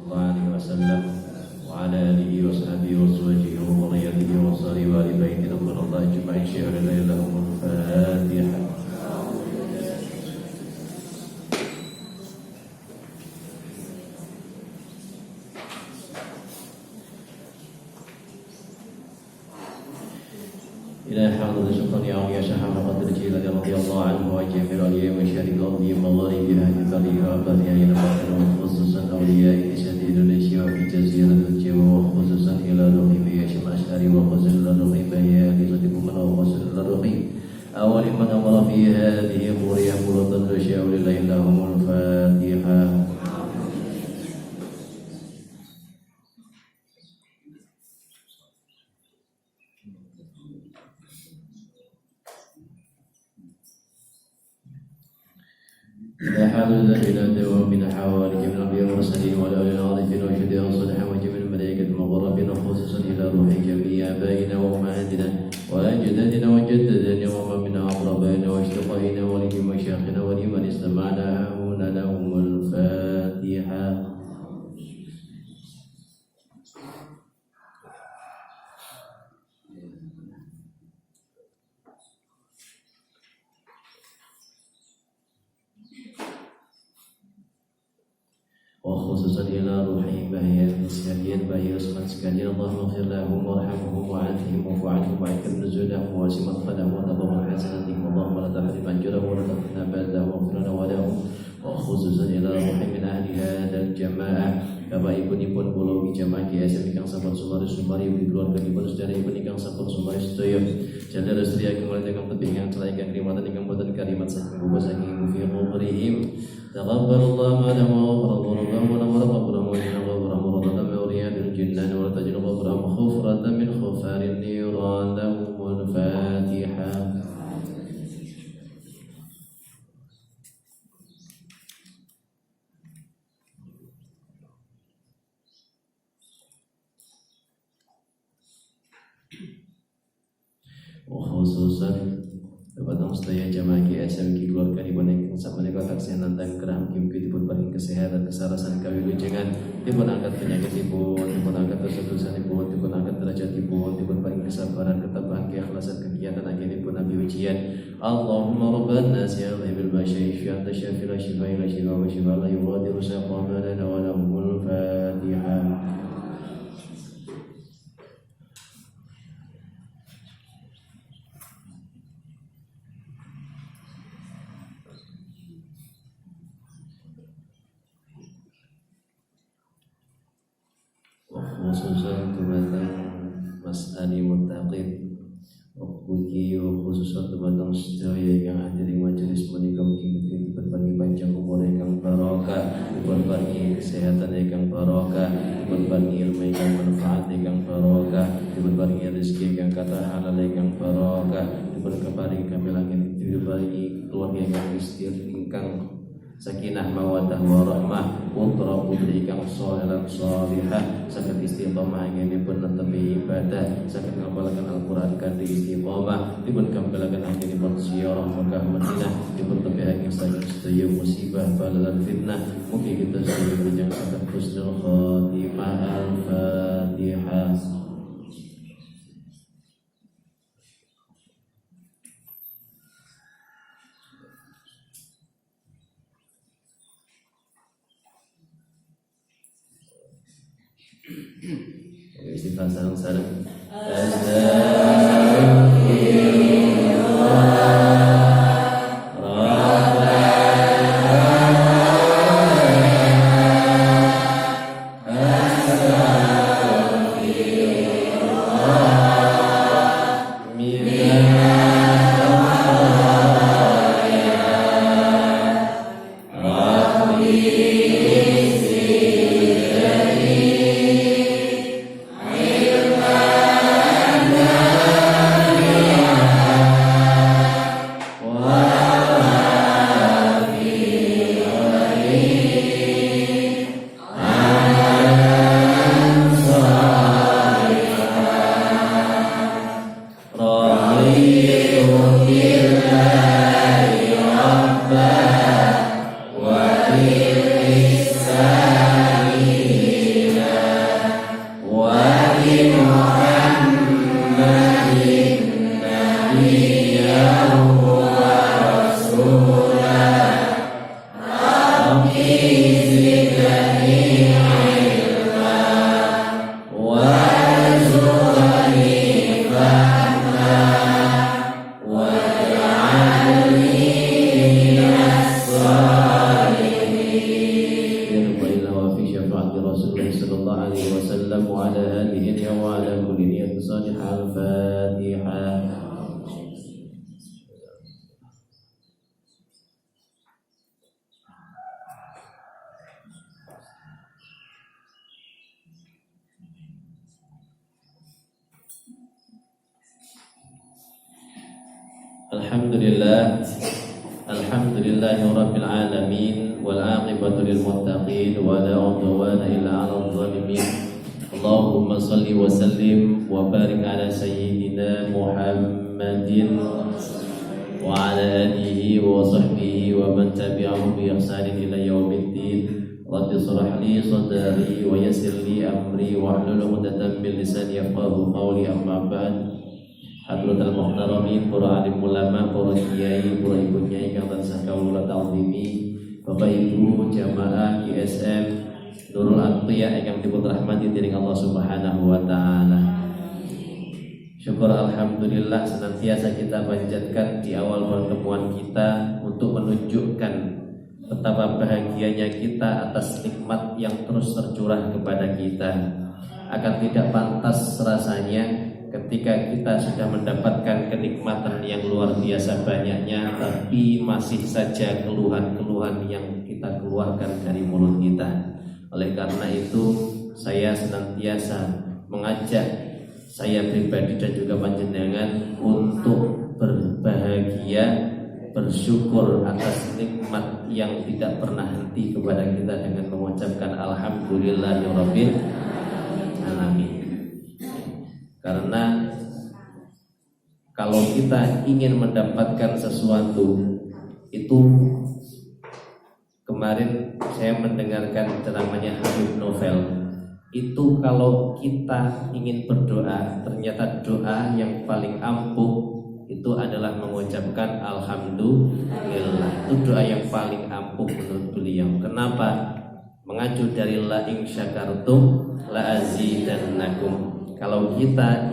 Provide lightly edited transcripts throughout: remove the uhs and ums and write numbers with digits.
الله عليه وسلم وعلى آله وصحبه وزوجه وذريته وصحبه وآل بيته رضوان الله أجمعين. شعر لهم الفاتحة. إلى حضرة السلطان يا شيخ محمد الجيلاني رضي الله عنه وجميع الأولياء ومشايخ الأرض مغارب أهل البر وأبناء الباطن وخصوصا أولياء نساء إندونيسيا وفي جزيرة الجوا وخصوصا إلى رغيب يا شيخ الأشعري وخصوصا إلى رغيب يا أهل من وخصوصا إلى رغيب أول من أمر في هذه قرية مرة الشاء لله لهم الفاتحة. لا حول إلا دوام من حوالي جميع الأنبياء والمرسلين والأولياء العارفين والشهداء والصالحين وجميع الملائكة المقربين خصوصا إلى روح جميع آبائنا وأمهاتنا وأجدادنا وجداتنا ومن من أقربائنا وأشقائنا ولهم وشيخنا ولمن استمعنا هنا لهم الفاتحة. وخصوصا إلى روحي بهي السيرين بهي عثمان سكانين اللهم اغفر لهم وارحمهم وعافهم واعف عنهم واكرم نزلهم واسع مدخلهم وتقبل حسناتهم اللهم لا تحرم أجرهم ولا تفتنا بعدهم واغفر لنا ولهم. وخصوصا إلى روحي من أهل هذا الجماعة bapak-ibunipun kula jamaah GSM ingkang sampun sumari ugi keluarganipun sedherek ingkang sampun sumari sedaya jadar sedaya kemawon ingkang tebih ingkang celaikan kalimat ingkang boten kalimat saking buku saking fi qubrihim taqabbalallahu ma lam wa rabbana wa rahmatan wa riyadul jinnan wa tajruba khufratan min khufarin niran lahumul fatihah. Khususan kepada sedaya jamaah GSM ki keluarga dipun ingkang sakmenika taksih nantang kerah mugi dipun paring kesehatan kesarasan kawilujengan dipun angkat penyakitipun dipun angkat dosa-dosanipun dipun angkat derajatipun dipun paring kesabaran ketabahan keikhlasan kegiatan agenipun nabi ujian. Allahumma rabban nas ya bil basyai anta syafil shifa ila shifa wa shifa la yughadiru saqama lana wa lahumul fatihah. Khususan kepada Mas Ali Muttaqib Buki khususan kepada sedaya yang hadir di majelis menika mugi berbagi panjang umur ingkang barokah, berbagi kesehatan ingkang barokah, berbagi ilmu ingkang manfaat ingkang barokah, berbagi rezeki ingkang kathah halal ingkang barokah, berbagi kamilangan berbagi keluarga ingkang istiqomah ingkang sakinah mawaddah warahmah putra putri kang saleh salihah saged istiqomah anggenipun netepi ibadah saged ngapalaken Al-Qur'an kanthi istiqomah dipun kampelaken anggenipun ziarah Mekah Madinah dipun tepihaken saking sedaya musibah balalan fitnah mugi kita sedaya panjang saged husnul khotimah. Al-Fatihah. Istighfar sareng-sareng. Amen. عبد رسول الله صلى الله عليه وسلم وعلى آله وعلى كل نية صالحة. الفاتحة. Alhamdulillahirabbil alamin wal aqibatu lil muttaqin wa la udwana illa 'alal zalimin. Allahumma shalli wa sallim wa barik ala sayyidina Muhammadin wa ala alihi wa sahbihi wa man tabi'ahum bi ihsanin ila yaumiddin. Rabbi shrah li sadri wa yassir li amri wa hlul 'uqdatam min lisani yafqahu qawli. Amma ba'd. Hadratul muhtaramin, para alim ulama, para kiai, para ibu kiai kang tansah kawula ta'zimi, Bapak Ibu jamaah GSM Nurul Atqiyah ingkang dipun rahmati dening Allah Subhanahu wa taala. Syukur alhamdulillah senantiasa kita panjatkan di awal pertemuan kita untuk menunjukkan betapa bahagianya kita atas nikmat yang terus tercurah kepada kita. Akan tidak pantas rasanya ketika kita sudah mendapatkan kenikmatan yang luar biasa banyaknya, tapi masih saja keluhan-keluhan yang kita keluarkan dari mulut kita. Oleh karena itu, saya senantiasa mengajak saya pribadi dan juga panjenengan untuk berbahagia, bersyukur atas nikmat yang tidak pernah henti kepada kita dengan mengucapkan alhamdulillahirabbil alamin. Karena kalau kita ingin mendapatkan sesuatu itu, kemarin saya mendengarkan ceramahnya Habib Novel, itu kalau kita ingin berdoa, ternyata doa yang paling ampuh itu adalah mengucapkan alhamdulillah. Itu doa yang paling ampuh menurut beliau. Kenapa? Mengacu dari la in syakartum la azidannakum. Kalau kita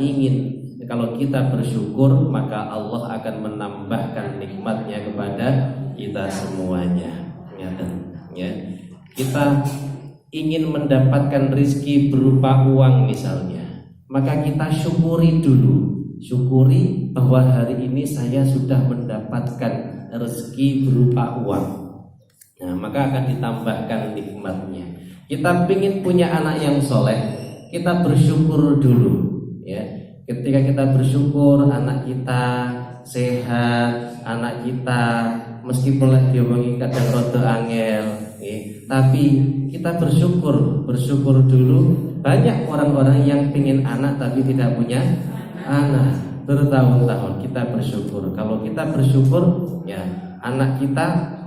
bersyukur, maka Allah akan menambahkan nikmatnya kepada kita semuanya. Ya. Kita ingin mendapatkan rizki berupa uang misalnya, maka kita syukuri dulu. Syukuri bahwa hari ini saya sudah mendapatkan rezeki berupa uang. Nah, maka akan ditambahkan nikmatnya. Kita ingin punya anak yang soleh, kita bersyukur dulu, ya. Ketika kita bersyukur anak kita sehat, anak kita meskipun lagi diomongi kadang rada angel, ya, tapi kita bersyukur dulu. Banyak orang-orang yang pingin anak tapi tidak punya anak bertahun-tahun. Kita bersyukur. Kalau kita bersyukur, ya, anak kita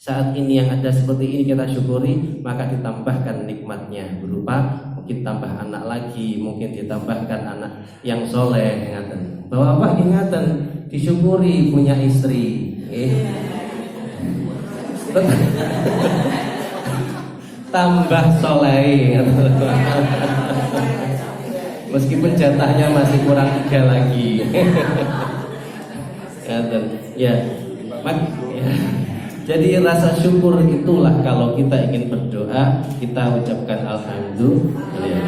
saat ini yang ada seperti ini kita syukuri, maka ditambahkan nikmatnya berupa mungkin tambah anak lagi, mungkin ditambahkan anak yang soleh. Ingatan bahwa apa? Ingatan disyukuri punya istri. Tambah soleh. Meskipun jatahnya masih kurang 3 lagi. Ya. Jadi rasa syukur itulah kalau kita ingin berdoa, kita ucapkan alhamdulillah.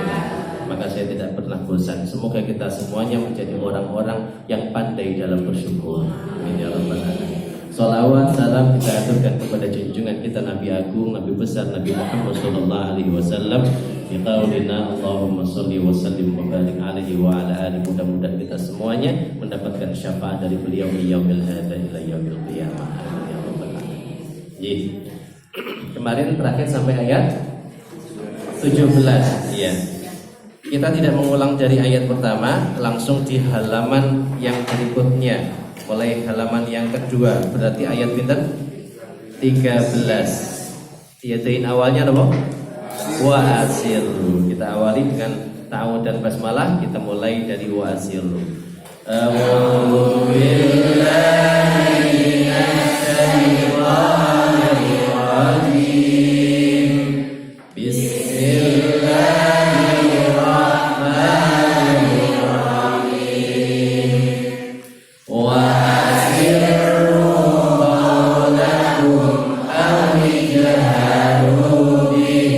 Maka saya tidak pernah bosan. Semoga kita semuanya menjadi orang-orang yang pandai dalam bersyukur. Amin ya rabbal alamin. Salawat salam kita aturkan kepada junjungan kita Nabi Agung, Nabi besar Nabi Muhammad sallallahu alaihi wasallam. Bi qaulina Allahumma shalli wa sallim wa barik alaihi wa ala alihi. Mudah-mudahan kita semuanya mendapatkan syafaat dari beliau yaumil hada ila yaumil qiyamah. Kemarin terakhir sampai ayat 17. Ya. Kita tidak mengulang dari ayat pertama, langsung di halaman yang berikutnya. Mulai halaman yang kedua, berarti ayat pinten? 13. Yaitu awalnya apa? Wa asiru. Kita awali dengan ta'awud dan basmalah, kita mulai dari wa asiru. A'udzu billahi minasy syaithanir rajim. Bismillahirrahmanirrahim. Wa asirru qawlakum aw ijharu bih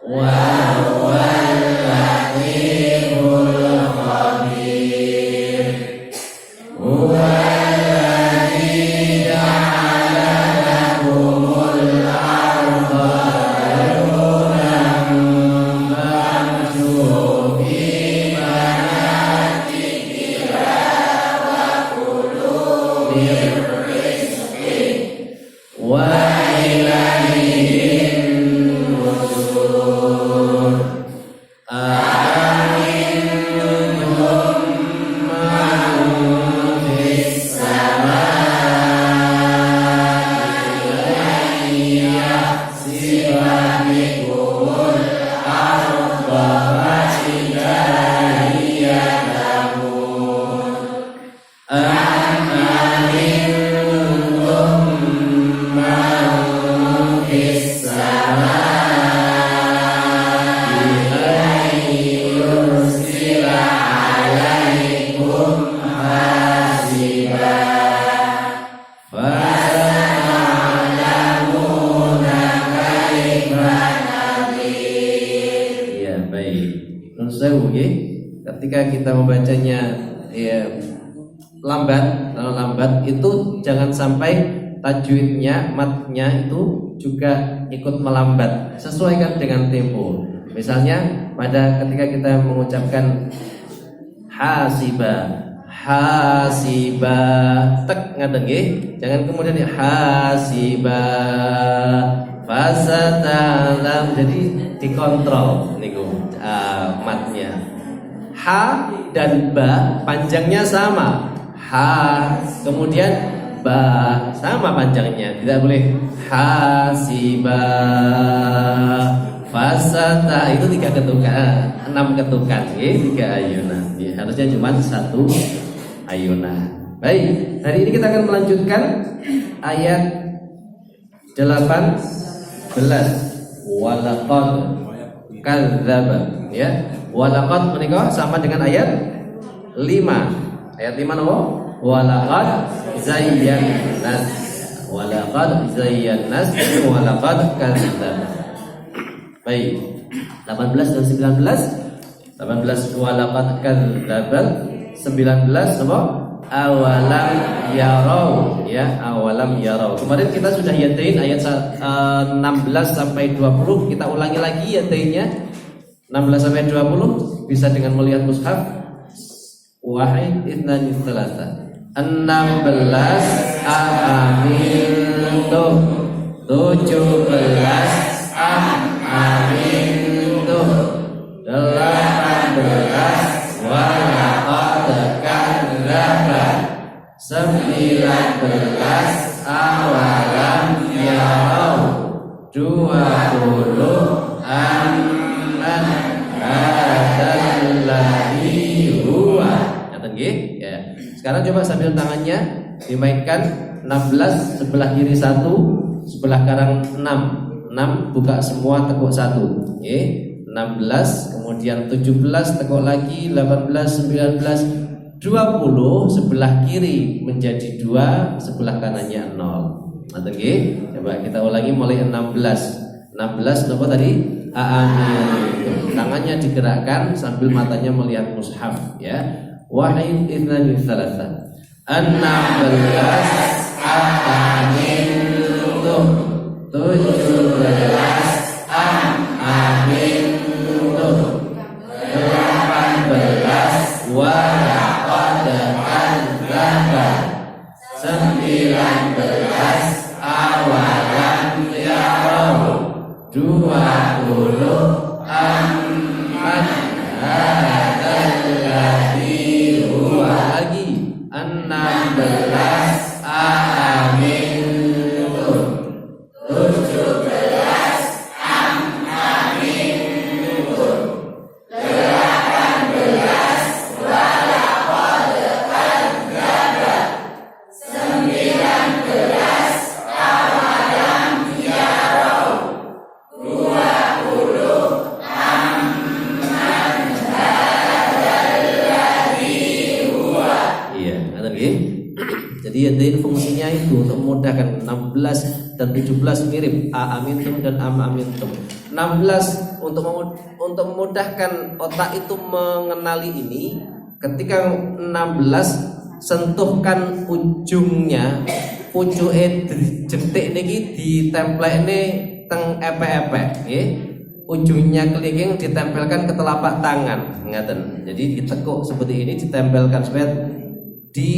wa huwal latiful khabir. Huwallazi ja'ala lakumul arda zalulan famshu fi manakibiha wa kulu min rizqi wa ilaihin nusyur. Amintum man fis samaa'i yahsiba bikumul arda fa'idha hiya tamur. Amintum man fis samaa'i yursila 'alaikum hasiba. Fasata'lamuna kaifa nadir. Ya, baik. Nun sewu nggih. Ketika kita membacanya ya lambat itu jangan sampai tajwidnya, matnya itu juga ikut melambat. Sesuaikan dengan tempo. Misalnya pada ketika kita mengucapkan hasiba, hasiba, tek ngaten nggih. Jangan kemudian hasiba, fasatalam, jadi dikontrol niku matnya. Ha dan ba panjangnya sama. Ha kemudian ba sama panjangnya, tidak boleh hasiba fasata, itu 3 ketukan, 6 ketukan, 3 ayunan. Ya, harusnya cuma 1 ayunan. Baik, hari ini kita akan melanjutkan ayat 18. Walaqad kadzdzaba, ya. Walaqad menika sama dengan ayat 5. Ayat 5 napa? Walaqad zayyana. Walaqad zayyana walaqad kadzdzaba. Baik. 18 dan 19. 18 walaqad kadzdzaba, 19 apa? Awalam yarau, ya, awalam yarau. Kemarin kita sudah yatain ayat 16 sampai 20. Kita ulangi lagi yatainnya 16 sampai 20 bisa dengan melihat mushaf. Wahid itnani tsalasa. 16 amintum, 17 amintum, 18 walaqad kadzdzaba, 19 awalam yarau, 20 amman hadzalladzi huwa. Ngaten nggih? Ya. Sekarang coba sambil tangannya dimainkan. 16 sebelah kiri 1, sebelah kanan 6. 6 buka semua, tekuk 1. Nggih. 16 kemudian 17 tekuk lagi, 18 19 20 sebelah kiri menjadi 2, sebelah kanannya 0. Ngaten nggih? Coba kita ulangi mulai 16. 16 napa tadi? Amin. Tangannya digerakkan sambil matanya melihat mushaf, ya. Wahid itnani tsalasa. 16 amintum, 17 amintum, 18 walaqad kadzdzaba, 19 awalam yarau, 20 amman hadzalladzi huwa. Lagi 16 amintum, 17 amintum, 18 walaqad kadzdzaba, 19 awalam yarau, 20 amman hadzalladzi huwa. Iya, ngaten nggih. Jadi yatain fungsinya itu untuk memudahkan. 16 dan 17 mirip, a amintum dan am amintum. 16 untuk memudahkan otak itu mengenali ini, ketika 16 sentuhkan ujungnya, pucuke jentik niki ditemplekne teng epek-epek nggih. Ujungnya kelingking ditempelkan ke telapak tangan, ngaten. Jadi ditekuk seperti ini, ditempelkan supaya di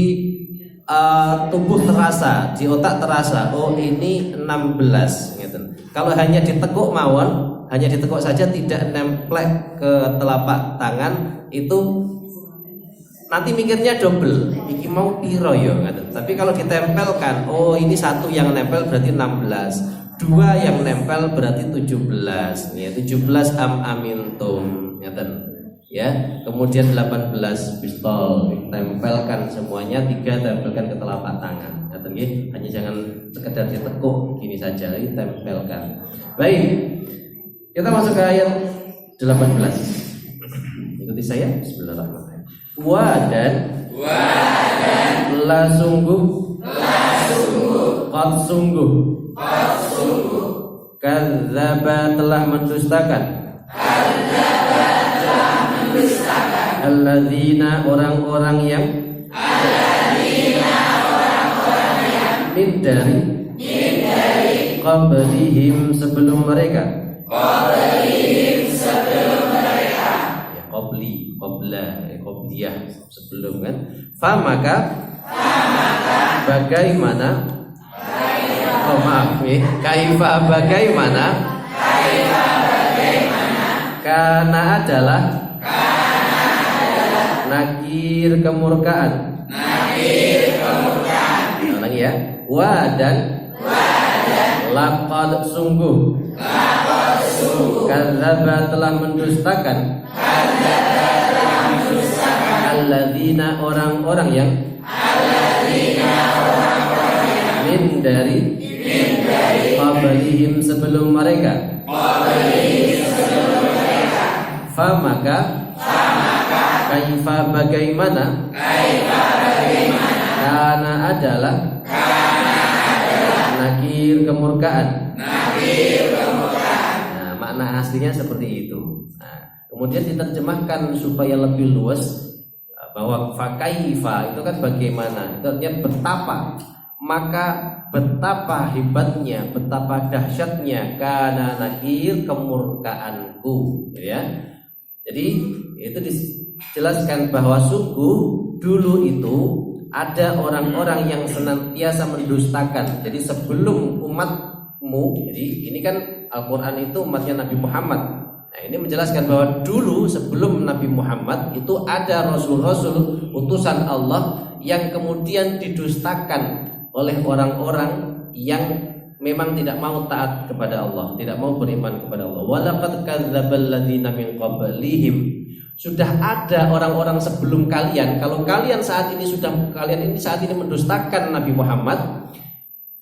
tubuh terasa, di otak terasa, oh ini 16 gitu. Kalau hanya ditekuk mawon, hanya ditekuk saja tidak nemplek ke telapak tangan, itu nanti mikirnya double, iki mau piro ya gitu. Tapi kalau ditempelkan, oh ini satu yang nempel berarti 16, dua yang nempel berarti 17 ya, 17 amintum ngeten ya. Kemudian 18 pistol tempelkan semuanya, 3 tempelkan ke telapak tangan ngeten nggih. Hanya jangan sekedar ditekuk gini saja, ini tempelkan. Baik, kita masuk ke ayat 18. Ikuti saya. Bismillahirrahmanirrahim. Wadan la sungguh qad sungguh kadzdzaba telah mendustakan alladzina orang-orang yang min dari qablihim sebelum mereka ya, qobliyah sebelum kan. Maka bagaimana maaf nih, kaifa bagaimana karena adalah nakir kemurkaan lagi ya. Dan laqad sungguh kadzdzaba telah mendustakan alladzina orang-orang yang min dari qablihim sebelum mereka. Maka kaifa bagaimana karena adalah nakir kemurkaan. Nah, makna aslinya seperti itu. Nah, kemudian diterjemahkan supaya lebih luas bahwa fakaifa itu kan bagaimana, itu artinya betapa, maka betapa hebatnya, betapa dahsyatnya karena nakir kemurkaanku, ya. Jadi itu dijelaskan bahwa sungguh dulu itu ada orang-orang yang senantiasa mendustakan. Jadi sebelum umatmu, jadi ini kan Al-Quran itu umatnya Nabi Muhammad. Nah, ini menjelaskan bahwa dulu sebelum Nabi Muhammad itu ada rasul-rasul utusan Allah yang kemudian didustakan oleh orang-orang yang memang tidak mau taat kepada Allah, tidak mau beriman kepada Allah. Walaqad kadzdzabal ladzina min qablihim. Sudah ada orang-orang sebelum kalian. Kalau kalian saat ini mendustakan Nabi Muhammad,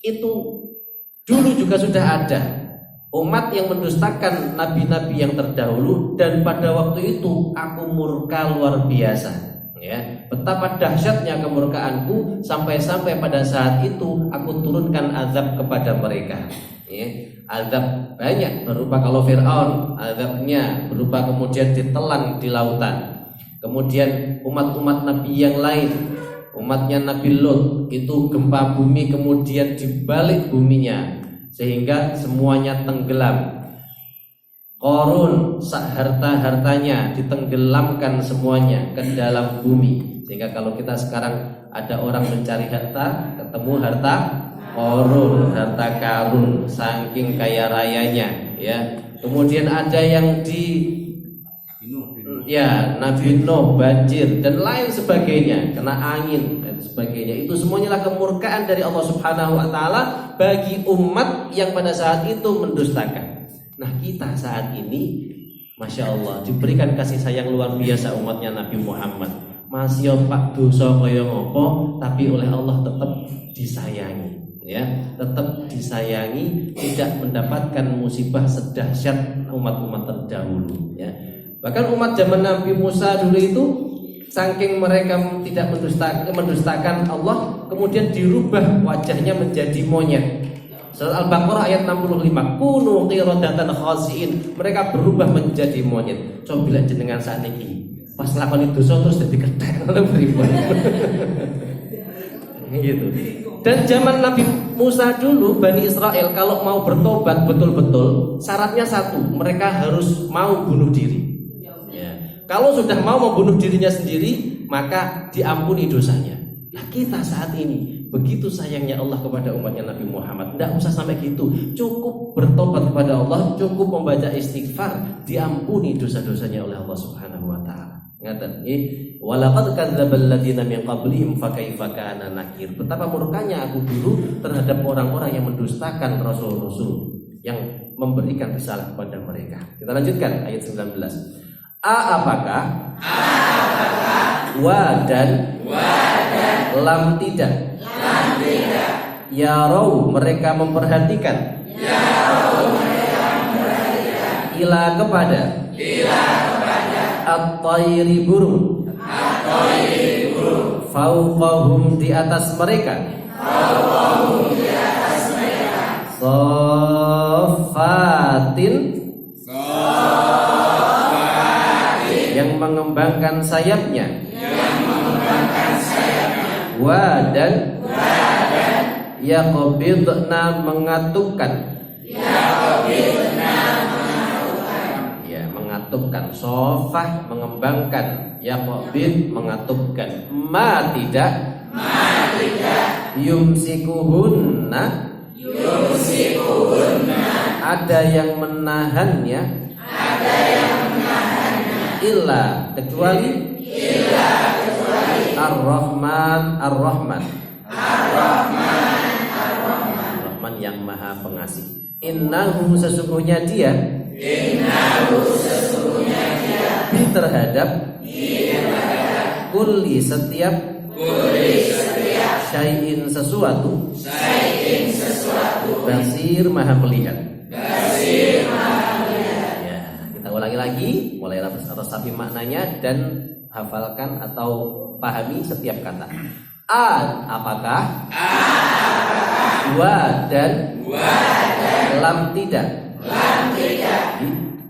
itu dulu juga sudah ada umat yang mendustakan nabi-nabi yang terdahulu, dan pada waktu itu aku murka luar biasa, ya. Betapa dahsyatnya kemurkaanku sampai-sampai pada saat itu aku turunkan azab kepada mereka, ya. Azab banyak berupa, kalau Fir'aun azabnya berupa kemudian ditelan di lautan. Kemudian umat-umat nabi yang lain, umatnya Nabi Lut itu gempa bumi kemudian dibalik buminya sehingga semuanya tenggelam. Qarun harta-hartanya ditenggelamkan semuanya ke dalam bumi, sehingga kalau kita sekarang ada orang mencari harta, ketemu harta Qarun, harta karun, saking kaya rayanya, ya. Kemudian ada yang Nabi Nuh banjir dan lain sebagainya, kena angin dan sebagainya. Itu semuanya adalah kemurkaan dari Allah Subhanahu wa taala bagi umat yang pada saat itu mendustakan. Nah, kita saat ini Masya Allah diberikan kasih sayang luar biasa umatnya Nabi Muhammad. Masih pak dosa kaya ngopo, tapi oleh Allah tetap disayangi, ya, tetap disayangi, tidak mendapatkan musibah sedahsyat umat-umat terdahulu, ya. Bahkan umat zaman Nabi Musa dulu itu saking mereka tidak mendustakan Allah, kemudian dirubah wajahnya menjadi monyet, Surat Al-Baqarah ayat 65. Kunu qiradatan khasiin. Mereka berubah menjadi monyet. Coba bila jenengan saat ini pas lakoni dosa terus jadi kethek ngono pripun. Gitu. Dan zaman Nabi Musa dulu Bani Israel kalau mau bertobat betul-betul syaratnya satu, mereka harus mau bunuh diri. Ya. Kalau sudah mau membunuh dirinya sendiri maka diampuni dosanya. Nah kita saat ini begitu sayangnya Allah kepada umatnya Nabi Muhammad, tidak usah sampai gitu, cukup bertobat kepada Allah, cukup membaca istighfar, diampuni dosa-dosanya oleh Allah Subhanahu wa taala. Ngaten nggih, walaqad kadzdzabal ladzina min qablihim fakaifa kana nakir. Betapa murkanya aku dulu terhadap orang-orang yang mendustakan rasul-rasul yang memberikan risalah kepada mereka. Kita lanjutkan ayat 19. Apakah wa dan lam tidak yarau mereka memperhatikan ila kepada at-tayri burung fauqahum di atas mereka saffatin yang mengembangkan sayapnya wa dan yaqbidna mengatupkan mengatupkan, sofah mengembangkan, yaqbid mengatupkan, ma tidak yumsikuhunna ada yang menahannya illa kecuali Ar-Rahman yang maha pengasih. Innahu sesungguhnya dia terhadap kulli setiap syai'in sesuatu basir maha melihat. Ya, kita ulangi lagi mulai atas sapi maknanya dan hafalkan atau pahami setiap kata. Apakah wa dan lam tidak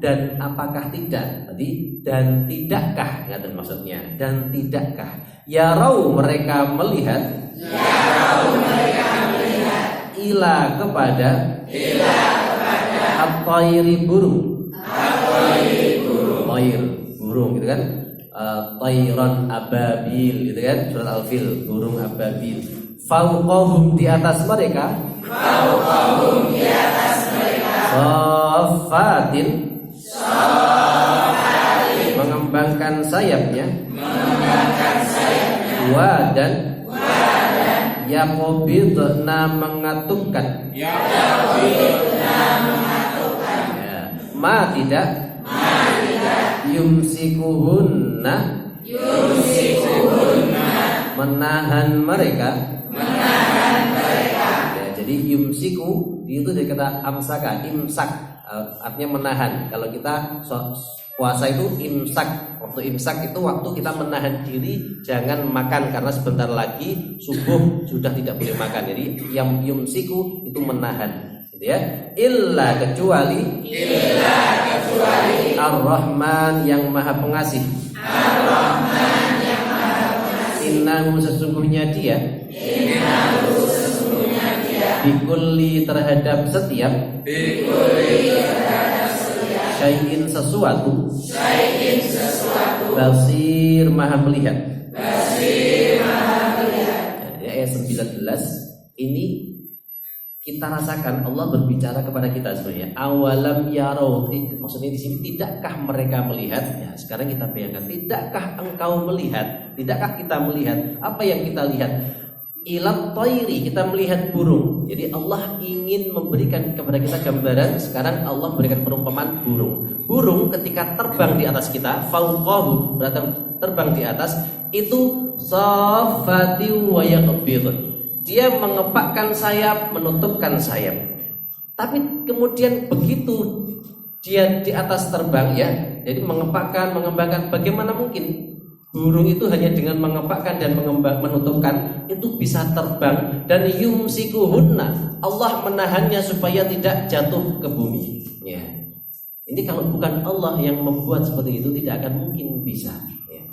dan apakah tidak tadi dan tidakkah ngaten maksudnya dan tidakkah yarau mereka melihat ila kepada at-tayri burung gitu kan, tayran ababil gitu kan, surat Al-Fil burung ababil. Fauqahum di atas mereka saffatin mengembangkan sayapnya wa dan yaqbidna mengatupkan ma tidak yumsikuhunna menahan mereka. Ya, jadi yumsiku itu dari kata amsaka, imsak, artinya menahan. Kalau kita puasa itu imsak. Waktu imsak itu waktu kita menahan diri jangan makan karena sebentar lagi subuh sudah tidak boleh makan. Jadi yang yumsiku itu menahan. Gitu ya. Illa kecuali Ar-Rahman yang maha pengasih. Innahu sesungguhnya dia bikulli terhadap setiap syai'in sesuatu basir maha melihat. Jadi ayat 19 ini kita rasakan Allah berbicara kepada kita sebenarnya. Awalam yarau, maksudnya di sini tidakkah mereka melihat? Ya, sekarang kita bayangkan, tidakkah engkau melihat? Tidakkah kita melihat? Apa yang kita lihat? Ilat tayri, kita melihat burung. Jadi Allah ingin memberikan kepada kita gambaran. Sekarang Allah memberikan perumpamaan burung. Burung ketika terbang di atas kita, fauqahu, terbang di atas, itu saffati wa yaqbid. Dia mengepakkan sayap, menutupkan sayap. Tapi kemudian begitu dia di atas terbang ya, jadi mengepakkan, mengembangkan, bagaimana mungkin Burung itu hanya dengan mengepakkan dan menutupkan itu bisa terbang, dan yumsikuhunna, Allah menahannya supaya tidak jatuh ke bumi. Ya. Ini kalau bukan Allah yang membuat seperti itu tidak akan mungkin bisa. Ya.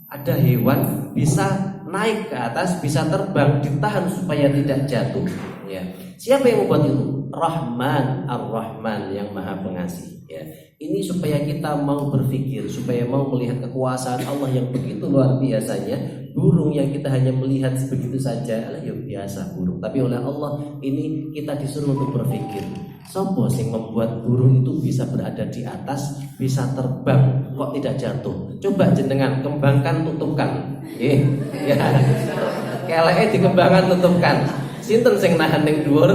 Ada hewan bisa naik ke atas, bisa terbang, ditahan supaya tidak jatuh. Ya. Siapa yang membuat itu? Rahman Ar-Rahman yang Maha Pengasih. Ya. Ini supaya kita mau berpikir, supaya mau melihat kekuasaan Allah yang begitu luar biasanya. Burung yang kita hanya melihat begitu saja, ya biasa burung. Tapi oleh Allah ini kita disuruh untuk berpikir. Sopo sing membuat burung itu bisa berada di atas, bisa terbang, kok tidak jatuh? Coba jenengan kembangkan, tutupkan. Ya. Keleke dikembangkan, tutupkan. Sinten sing nahan ning dhuwur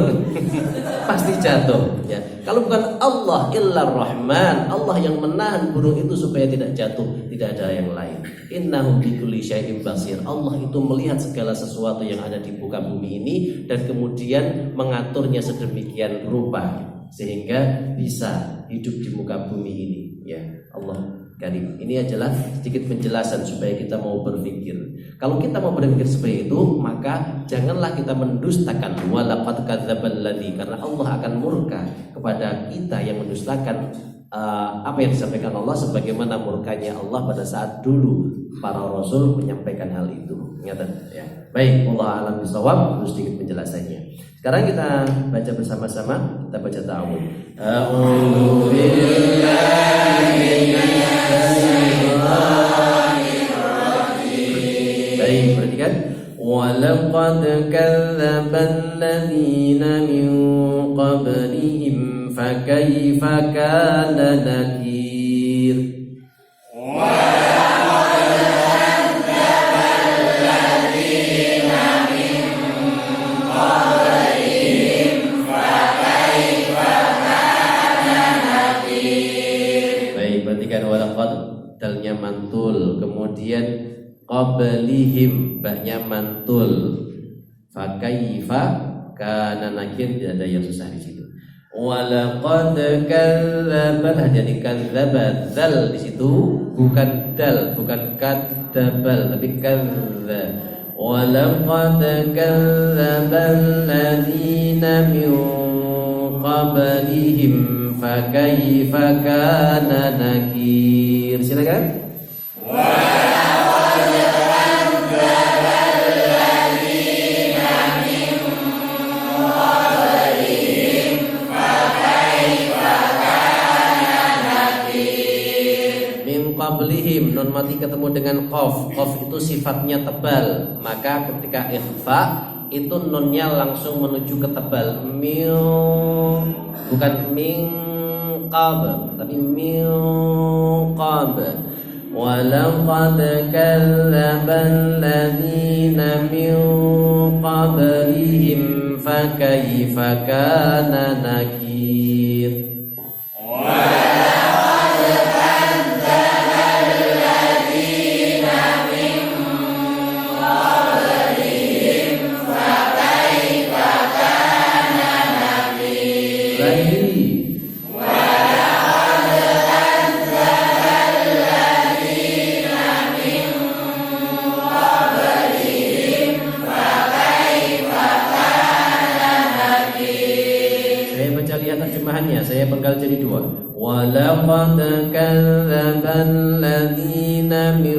pasti jatuh ya. Kalau bukan Allah illa Rahman, Allah yang menahan burung itu supaya tidak jatuh, tidak ada yang lain. Innahu bikulli syai'in basir. Allah itu melihat segala sesuatu yang ada di muka bumi ini dan kemudian mengaturnya sedemikian rupa sehingga bisa hidup di muka bumi ini ya. Allah Karim. Ini adalah sedikit penjelasan supaya kita mau berpikir. Kalau kita mau berpikir seperti itu, maka janganlah kita mendustakan walaqad kadzdzabal ladzi, karena Allah akan murka kepada kita yang mendustakan apa yang disampaikan Allah, sebagaimana murkanya Allah pada saat dulu para rasul menyampaikan hal itu. Ingat ya. Baik, Allah alam bisawab, terus sedikit penjelasannya. Sekarang kita baca bersama-sama, kita baca ta'awudz. A'udzu billahi Baik, perhatikan. Walaqad kadzdzabal ladzina min qablihim fakaifa kana nakir. Dalnya mantul, kemudian qablihim baknya mantul, fakaifa kana nakir, tidak ada yang susah di situ. Walaqad kadzdzaba, jadi kadzdzaba dzal di situ bukan dal, bukan kadzdzabal tapi kadzza. Walaqad kadzdzabal ladzina min qablihim fakaifa kana nakir. Silakan. Min qablihim, nun mati ketemu dengan qaf. Qaf itu sifatnya tebal, maka ketika ikhfa itu nunnya langsung menuju ke tebal. Bukan min qab, tapi min qab. Walaqad kadzdzabal ladzina min qablihim fakaifa kana nakir. Saya penggal jadi dua. Walaqad kadzdzabal ladzina min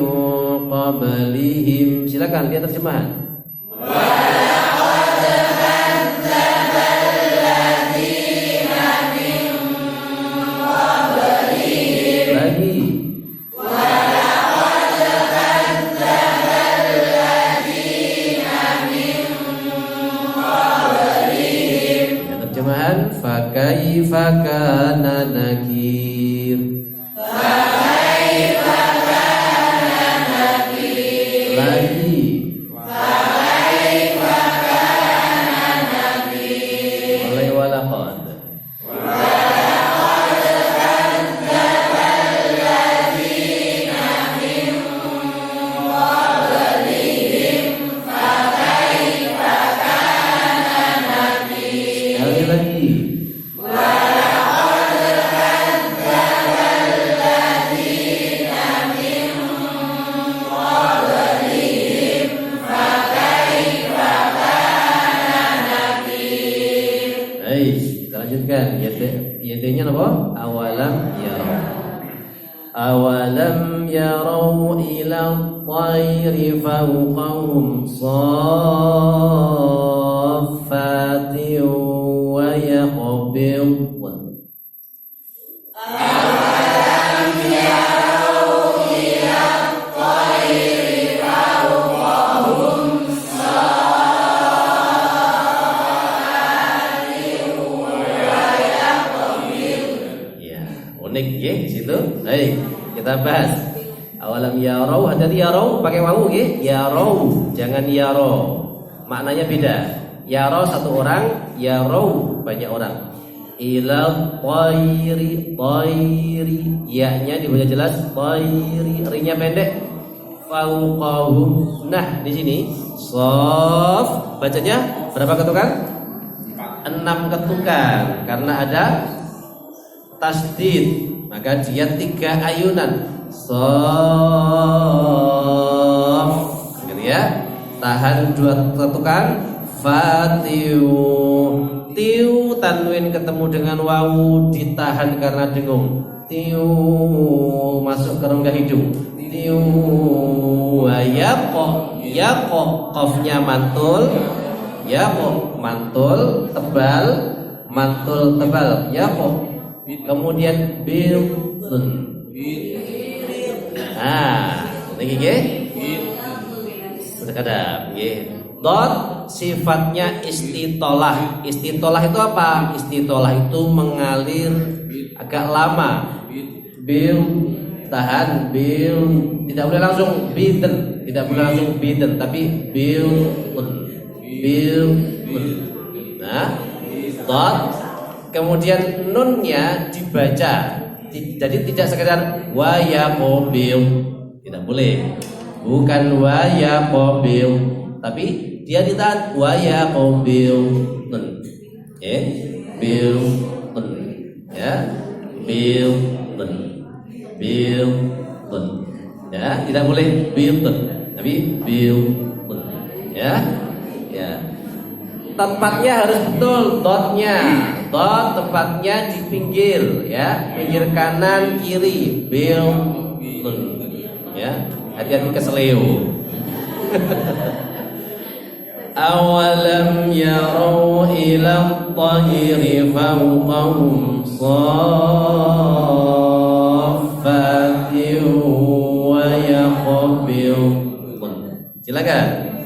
qablihim. Silakan lihat terjemahan. Walaqad kadzdzabal ladzina min qablihim. Lagi. Walaqad kadzdzabal ladzina min qablihim. Terjemahan fakaifa kana nakir. Fakaifa kana nakir. Lagi. Fakaifa Pendeknya apa? Awalam yarau. Awalam yarau ila at-tayri fawqahum saffatin wa yaqbid. Unik ya di situ. Baik, kita bahas. Awalam yarau, hati-hati yarau pakai wawu ya. Yarau, jangan yaro. Maknanya beda. Yarau satu orang, yarau banyak orang. Ila tayri, tayri. Ya-nya dibaca jelas, tayri. Ri-nya pendek. Fauqahum. Nah, di sini shaf bacanya berapa ketukan? 6 ketukan karena ada tasdid, maka dia 3 ayunan. Shaf, gitu ya. Tahan 2 ketukan. Fatiu, tiu tanwin ketemu dengan wawu ditahan karena dengung. Tiu masuk ke rongga hidung. Tiu yaqo, yaqo qafnya mantul. Yaqo mantul tebal, mantul tebal. Yaqo. Kemudian bilun. Nah, lagi nggih. Kadang nggih. Dot sifatnya istitolah. Istitolah itu apa? Istitolah itu mengalir agak lama. Bil tahan bil, tidak boleh langsung biden, tidak boleh langsung biden, tapi bilun. Bilun. Nah, dot kemudian nunnya dibaca, jadi tidak sekedar wa yaqbil, tidak boleh, bukan wa yaqbil, tapi dia ditahan wa yaqbil, nun, ya, bil, nun, ya, bil, nun, bil, nun, ya, tidak boleh bil, nun, tapi bil, nun, ya, ya. Tempatnya harus betul, dotnya. Dot tempatnya di pinggir, ya, pinggir kanan kiri, bil, ya, hati-hati keseleo. Awalam yarau ila at-tayri fawqahum saffatin wa yaqbil. Silakan.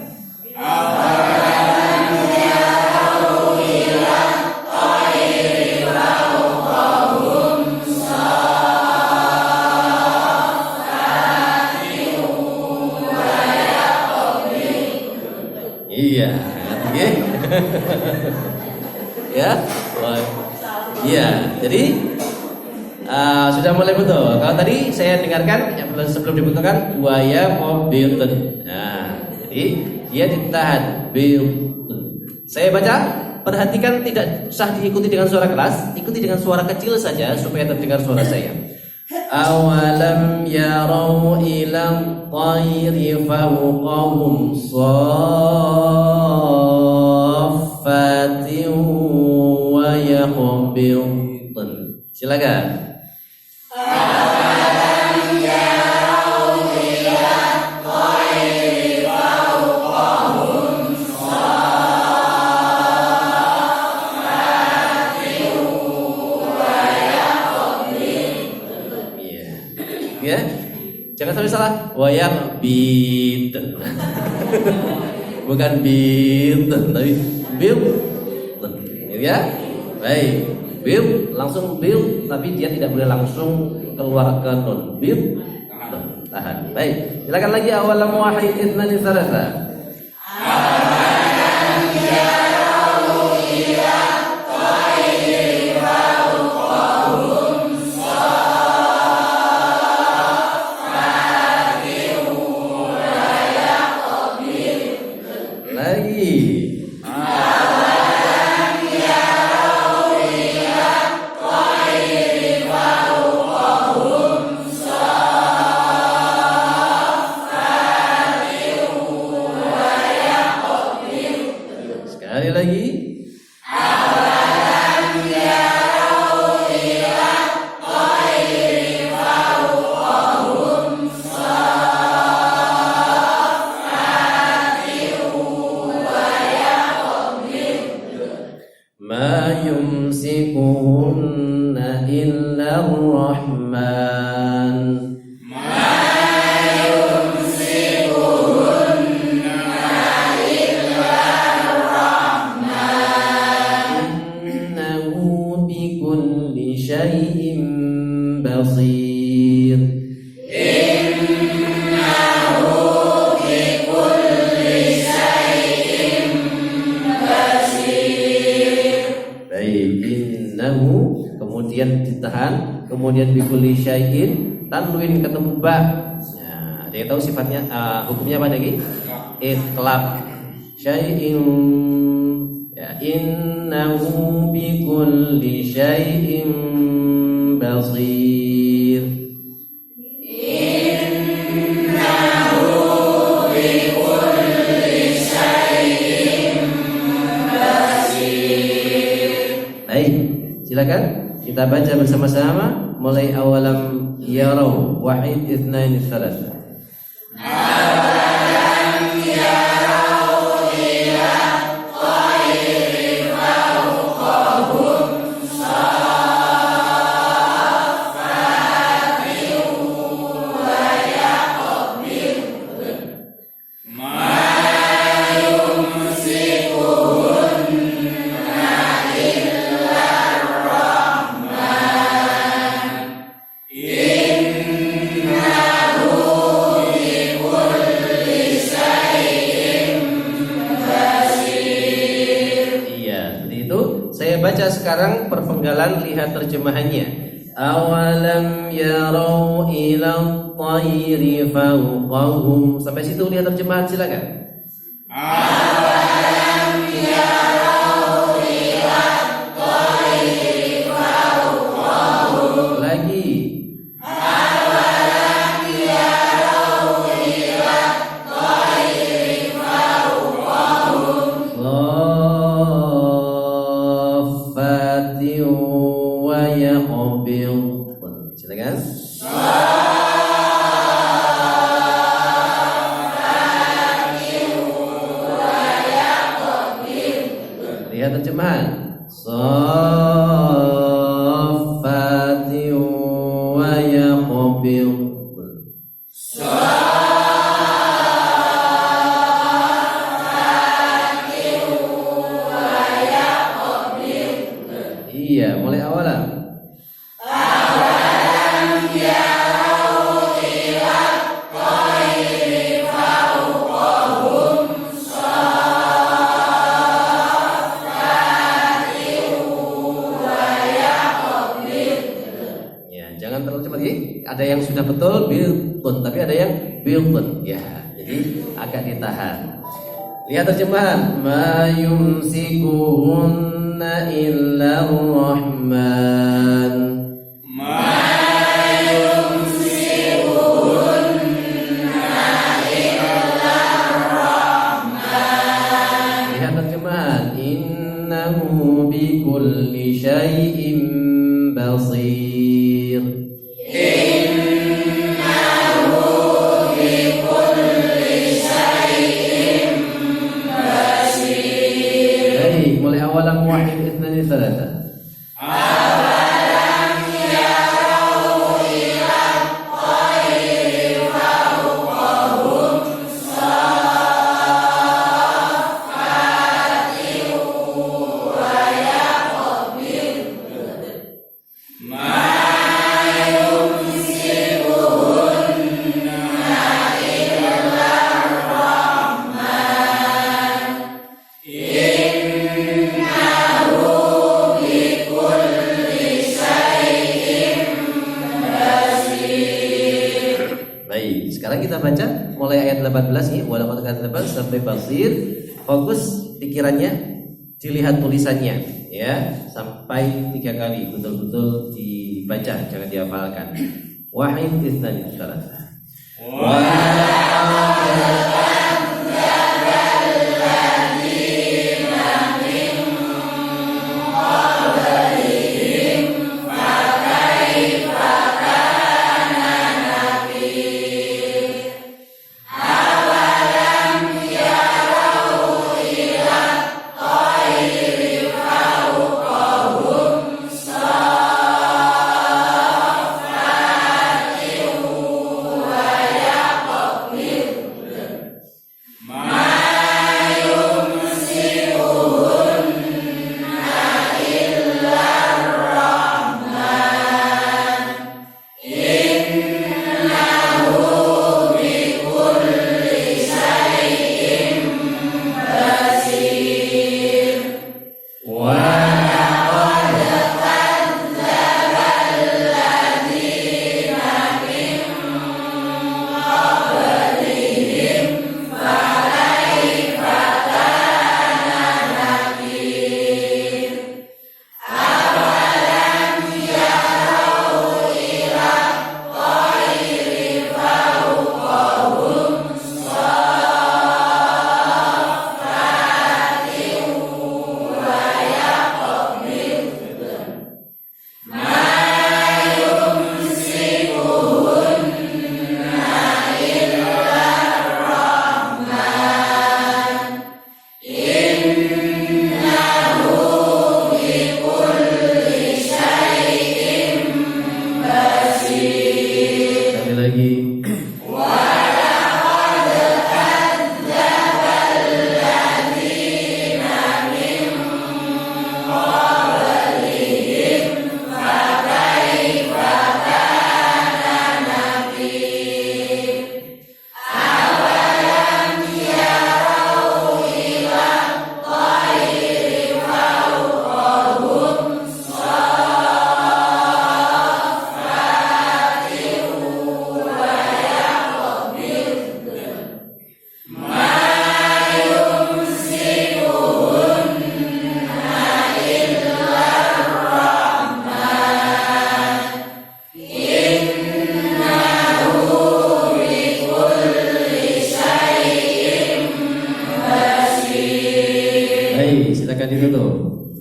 Iya, ya, iya. Jadi sudah mulai betul. Kalau tadi saya dengarkan sebelum dibutuhkan waya mobilun. Nah, jadi dia ditahan bilun. Saya baca, perhatikan tidak usah diikuti dengan suara keras, ikuti dengan suara kecil saja supaya terdengar suara saya. Awalam yarau ila at-tayri fawqahum saffatin wa yaqbilun. Silakan. Awalam yarau ila at-tayri fawqahum saffatin wa yaqbilun. Ya, jangan sampai salah. Wayang bid, bukan bid, tapi bil, ya. Baik, bil langsung bil, tapi dia tidak boleh langsung keluar ke nun. Bil, tahan. Baik, silakan lagi. Awalam wahid itnani salasa. basir. Innahu kemudian ditahan, kemudian bikulli syai'in tanwin ketemu ba. Ya, ada yang tahu sifatnya hukumnya apa lagi? Iqlab syai'in. Ya, innahu bikulli syai'in basir. Silakan kita baca bersama-sama mulai awalam yarau wahid itsnain tsalatsa. Awalam yarau ila tayri fawqahum saffati wa yaqbil ma yumsikuhun baca sekarang perpenggalan, lihat terjemahannya. Awalam yarau ila tayri fawqahum. Sampai situ lihat terjemahan, silakan. Awalam yarau ila tayri fawqahum. Lagi. Awalam yarau ila tayri fawqahum. Wa yaqbil. Silakan. Lihat terjemahan. Saffati wa yaqbil. Iya, mulai awalam. Awalam yarau ila tayri fawqahum saffati wa yaqbil. Ya, jangan terlalu cepat ya. Ada yang sudah betul bilqun, tapi ada yang bilqun. Ya, jadi agak ditahan. Lihat terjemahan. Ma yumsikuhun illa Rahman. Ma yumsikuhunna illa Rahman. Lihat terjemahan. Innahu bikulli syai'in basir. Innahu bikulli syai'in basir. Baik, mulai awalam wahid itsnain tsalatsa. Awalam yarau ila tayri fawqahum saffati wa yaqbil ma yumsikuhunna illa Rahman. Innahu bikulli syai'in basir. Baik, sekarang kita baca mulai ayat 18 ya, wala qad kadzdzaba sampai basir. Fokus pikirannya, dilihat tulisannya ya, sampai 3 kali betul-betul dibaca, jangan dihafalkan. Wahid itsnain tsalatsa. lagi. Silakan ditutup.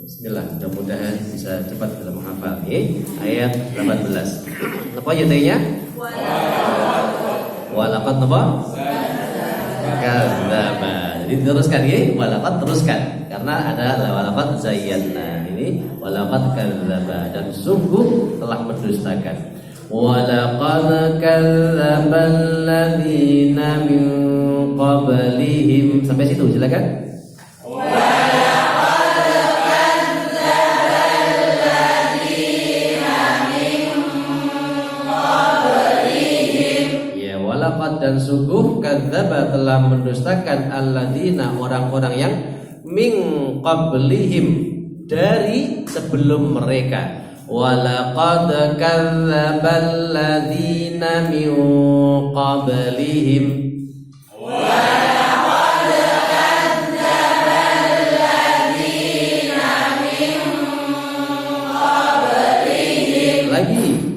Bismillah, mudah-mudahan bisa cepat dalam menghafal. Ayat 18. Apa ayatnya? Walaqad apa? Kadzdzaba. Jadi teruskan ya, walaqad teruskan. Karena ada walaqad zayyana. Ini walaqad kadzdzaba dan sungguh telah mendustakan. Walaqad kadzdzaba alladziina min qablihim. Sampai situ silakan. Dan sungguh kadzdzaba telah mendustakan alladzina orang-orang yang min qablihim dari sebelum mereka. Walaqad kadzdzaba alladzina min qablihim. Walaqad kadzdzaba alladzina min qablihim. Lagi.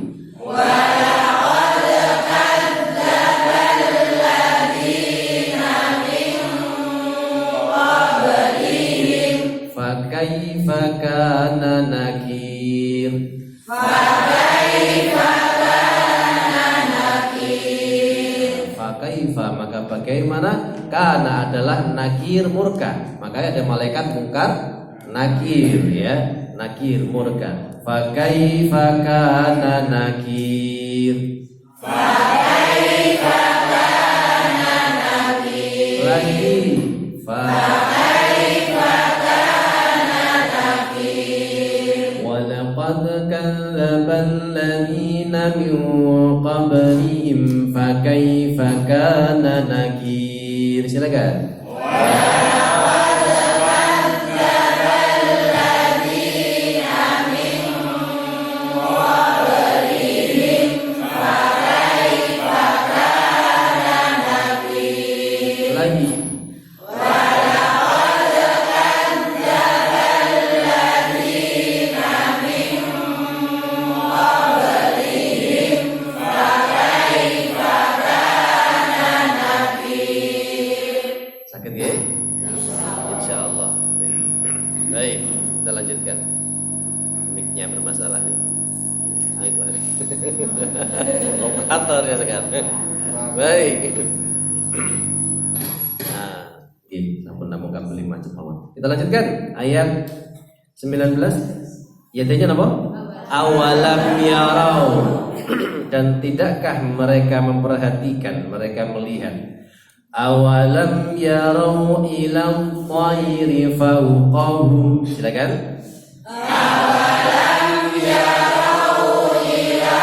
Fakaifa kana nakir. Fakaifa kana nakir. Fakaifa maka bagaimana? Kana adalah nakir murka. Maka ada malaikat mungkar nakir ya. Nakir murka. Fakaifa kana nakir. Fakaifa kana nakir. Lagi. Walaqad kadzdzaba alladziina min qablihim fakaifa kana nakir. Silakan. Baik, kita lanjutkan. Mic-nya bermasalah nih. Operator ya sekarang. Baik. Nah, namun kabel macam apa? Kita lanjutkan ayat 19. Ayatnya apa? Awalam yarau. Dan tidakkah mereka memperhatikan, mereka melihat? Awalam yarau ila thairi fawqahum. Silakan. Awalam yarau ila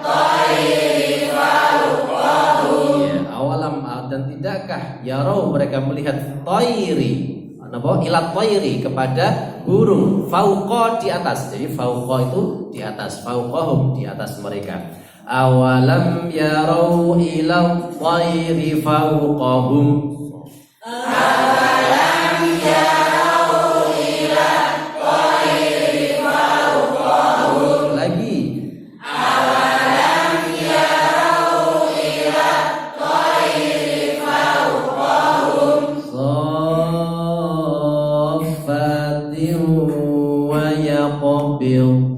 thairi fawqahum. Ya, awalam dan tidakkah yarau mereka melihat thairi. Napa? Ila thairi kepada burung, fauqa di atas. Jadi fauqa itu di atas, fauqahum di atas mereka. Awalam yarau ila thairi fawqahum. Awalam yarau ila thairi fawqahum. Lagi. Awalam yarau ila thairi fawqahum. Saffatin wa yaqbil.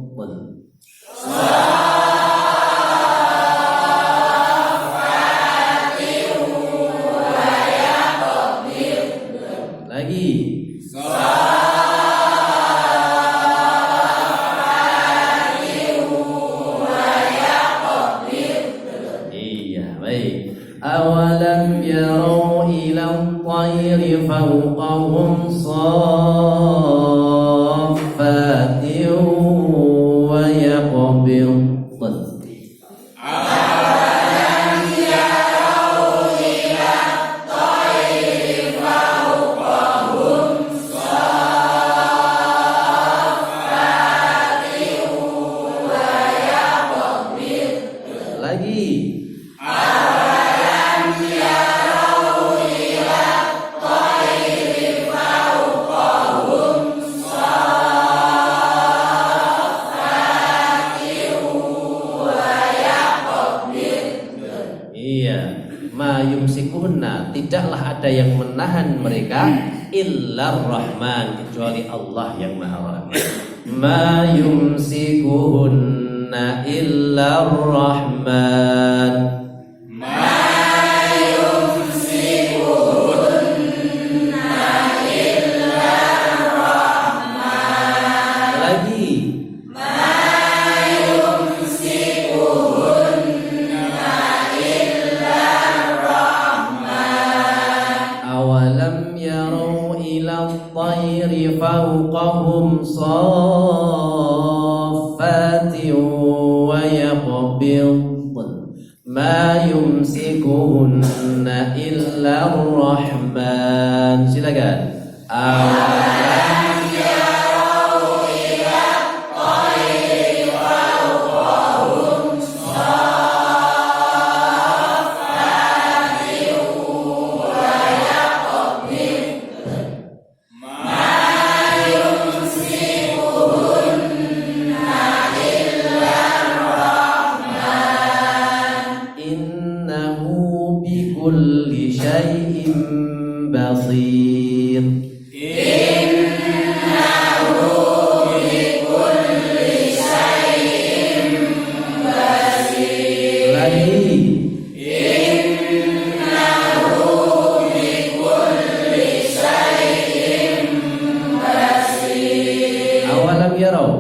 أولم يروا إلى الطير فوقهم صافات ويقبضن tidaklah ada yang menahan mereka illar rahman kecuali Allah yang maha rahman. Ma yumsikuhunna illar rahman. Ma yumsikuhunna illar rahman. Lagi. الطير فوقهم صافات ويقبضن ما يمسكهن إلا الرحمن. Silakan. Awalam yarau ila الطير فوقهم صافات بكل شيء بصير. إنه بكل شيء بصير. لagi. إنه بكل شيء بصير. أولم يروا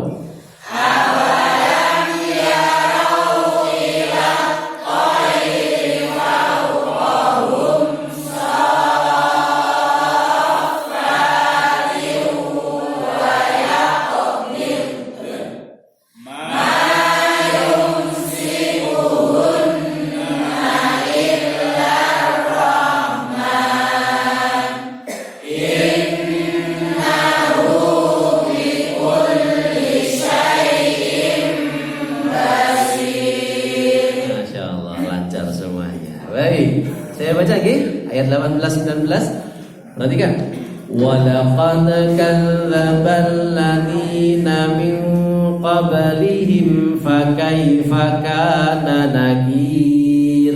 ayat 18-19. Perhatikan. Walaqad kadzdzabal ladzina min qablihim fakaifa kana nakir.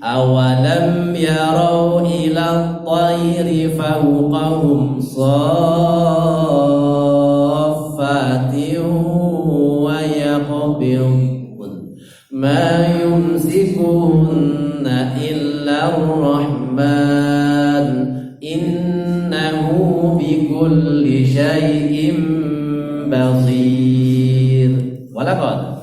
Awalam yarau ila at-tayri fawqahum saffatin wa yaqbidun ma yumsikuhunna illa ar-rahman innahu bikulli syai'in basir. Walaqad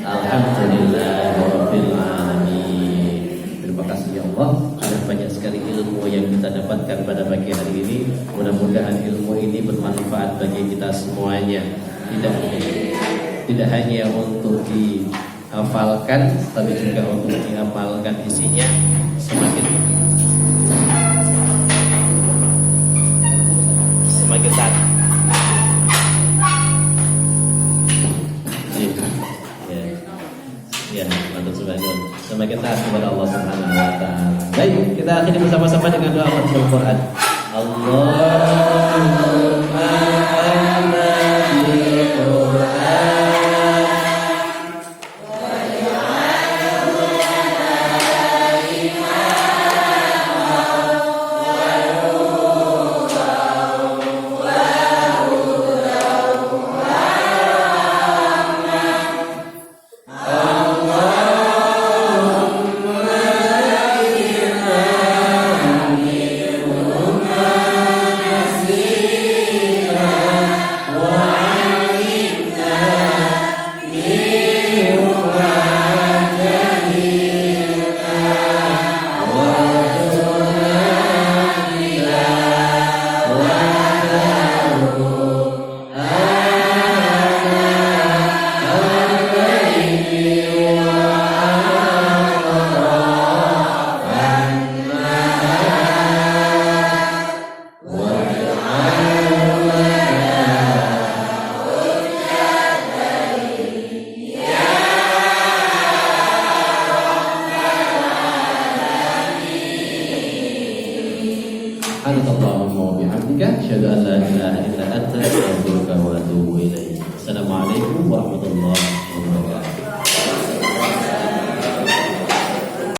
Alhamdulillahirabbil alamin. Terima kasih ya Allah, sudah banyak sekali ilmu yang kita dapatkan pada pagi hari ini. Mudah-mudahan ilmu ini bermanfaat bagi kita semuanya. Tidak hanya untuk dihafalkan, tapi juga untuk diamalkan isinya. Semakin taat. Ya, mantap subhanallah. Semakin taat kepada Allah Subhanahu wa taala. Baik, kita akhiri bersama-sama dengan doa Al Quran. Allahumma anna bil Quran Assalamualaikum warahmatullahi wabarakatuh.